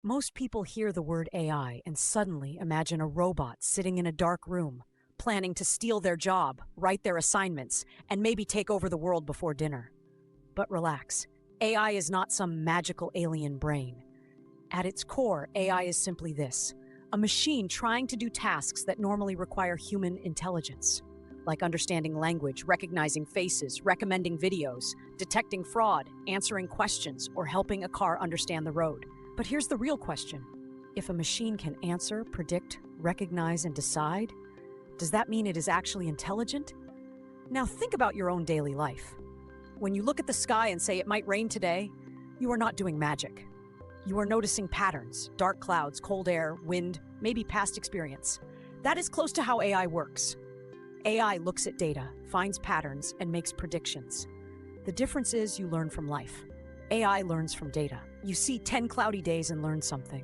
Most people hear the word AI and suddenly imagine a robot sitting in a dark room, planning to steal their job, write their assignments, and maybe take over the world before dinner. But relax, AI is not some magical alien brain. At its core, AI is simply this: a machine trying to do tasks that normally require human intelligence, like understanding language, recognizing faces, recommending videos, detecting fraud, answering questions, or helping a car understand the road. But here's the real question. If a machine can answer, predict, recognize, and decide, does that mean it is actually intelligent? Now think about your own daily life. When you look at the sky and say it might rain today, you are not doing magic. You are noticing patterns: dark clouds, cold air, wind, maybe past experience. That is close to how AI works. AI looks at data, finds patterns, and makes predictions. The difference is you learn from life. AI learns from data. You see 10 cloudy days and learn something.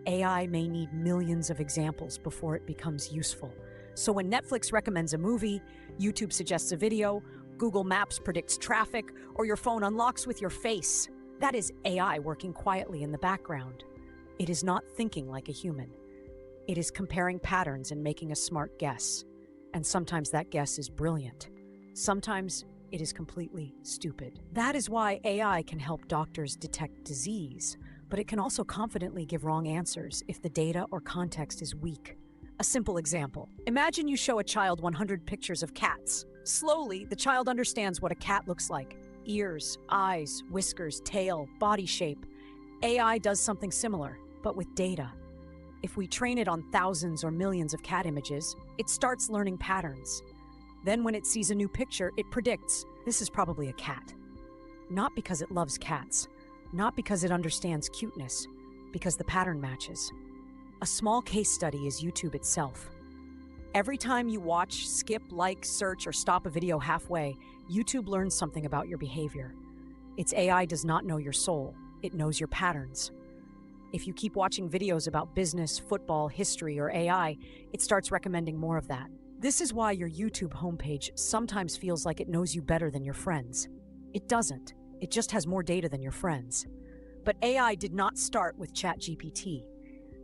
AI may need millions of examples before it becomes useful. So when Netflix recommends a movie, YouTube suggests a video, Google Maps predicts traffic, or your phone unlocks with your face, that is AI working quietly in the background. It is not thinking like a human. It is comparing patterns and making a smart guess. And sometimes that guess is brilliant. Sometimes it is completely stupid. That is why AI can help doctors detect disease, but it can also confidently give wrong answers if the data or context is weak. A simple example. Imagine you show a child 100 pictures of cats. Slowly, the child understands what a cat looks like: ears, eyes, whiskers, tail, body shape. AI does something similar, but with data. If we train it on thousands or millions of cat images, it starts learning patterns. Then when it sees a new picture, it predicts, this is probably a cat. Not because it loves cats, not because it understands cuteness, because the pattern matches. A small case study is YouTube itself. Every time you watch, skip, like, search, or stop a video halfway, YouTube learns something about your behavior. Its AI does not know your soul, it knows your patterns. If you keep watching videos about business, football, history, or AI, it starts recommending more of that. This is why your YouTube homepage sometimes feels like it knows you better than your friends. It doesn't. It just has more data than your friends. But AI did not start with ChatGPT.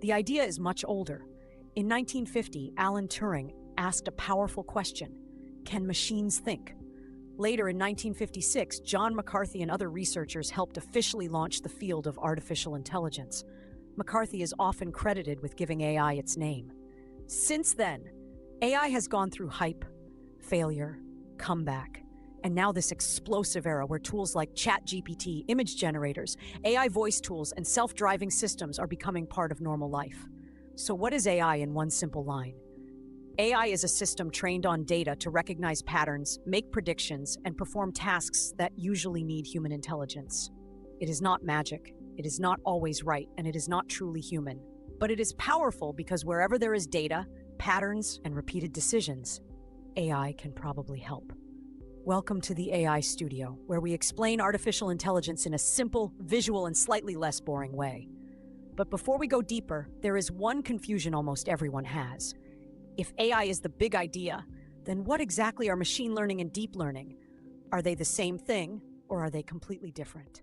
The idea is much older. In 1950, Alan Turing asked a powerful question: can machines think? Later in 1956, John McCarthy and other researchers helped officially launch the field of artificial intelligence. McCarthy is often credited with giving AI its name. Since then, AI has gone through hype, failure, comeback, and now this explosive era where tools like ChatGPT, image generators, AI voice tools, and self-driving systems are becoming part of normal life. So what is AI in one simple line? AI is a system trained on data to recognize patterns, make predictions, and perform tasks that usually need human intelligence. It is not magic, it is not always right, and it is not truly human. But it is powerful because wherever there is data, patterns, and repeated decisions, AI can probably help. Welcome to the AI Studio, where we explain artificial intelligence in a simple, visual, and slightly less boring way. But before we go deeper, there is one confusion almost everyone has. If AI is the big idea, then what exactly are machine learning and deep learning? Are they the same thing, or are they completely different?